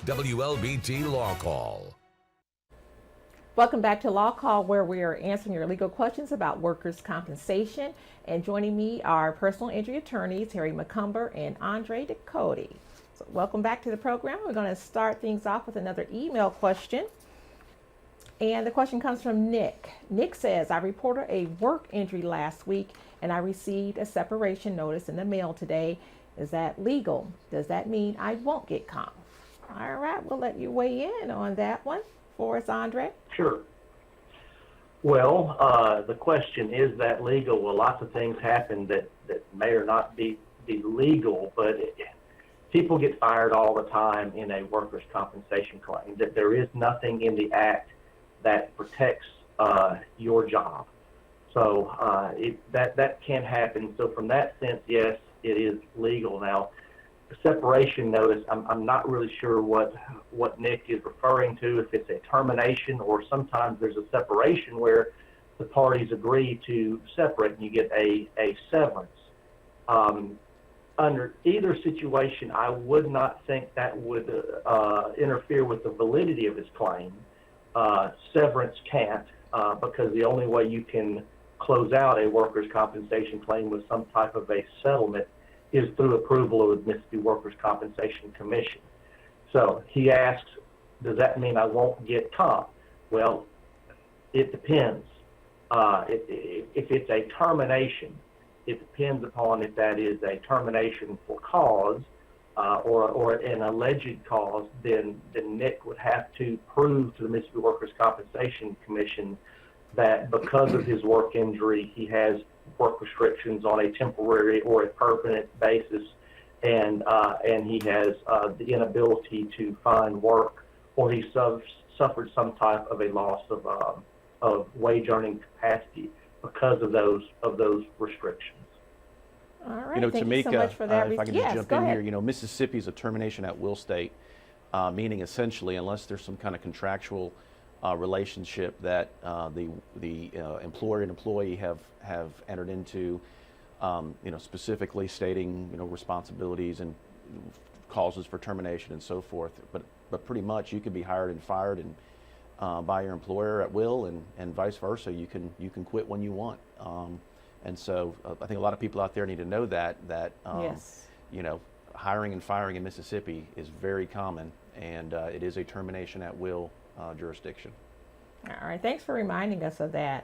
WLBT Law Call. Welcome back to Law Call, where we are answering your legal questions about workers' compensation. And joining me are personal injury attorneys Harry McCumber and Andre Ducote. So welcome back to the program. We're going to start things off with another email question. And the question comes from Nick. Nick says, I reported a work injury last week and I received a separation notice in the mail today. Is that legal? Does that mean I won't get comp? All right, we'll let you weigh in on that one for us, Andre. Sure. Well, the question, is that legal? Well, lots of things happen that may or not be legal, but people get fired all the time in a workers' compensation claim. That there is nothing in the act that protects your job. So that can happen. So from that sense, yes, it is legal. Now, the separation notice, I'm not really sure what Nick is referring to, if it's a termination or sometimes there's a separation where the parties agree to separate and you get a severance. Under either situation, I would not think that would interfere with the validity of his claim. Severance can't, because the only way you can close out a workers' compensation claim with some type of a settlement is through approval of the Mississippi Workers' Compensation Commission. So he asks, does that mean I won't get comp? Well, it depends. If it's a termination, it depends upon if that is a termination for cause or an alleged cause, then Nick would have to prove to the Mississippi Workers' Compensation Commission that because of his work injury, he has work restrictions on a temporary or a permanent basis, and he has the inability to find work, or he suffered some type of a loss of wage earning capacity because of those restrictions. All right, thank you so much for that. If I can just jump in here, Mississippi is a termination at will state, meaning essentially, unless there's some kind of contractual relationship that the employer and employee have entered into, specifically stating responsibilities and causes for termination and so forth. But pretty much you could be hired and fired and by your employer at will, and vice versa. You can quit when you want. And so I think a lot of people out there need to know that yes. Hiring and firing in Mississippi is very common, and it is a termination at will jurisdiction. All right, thanks for reminding us of that.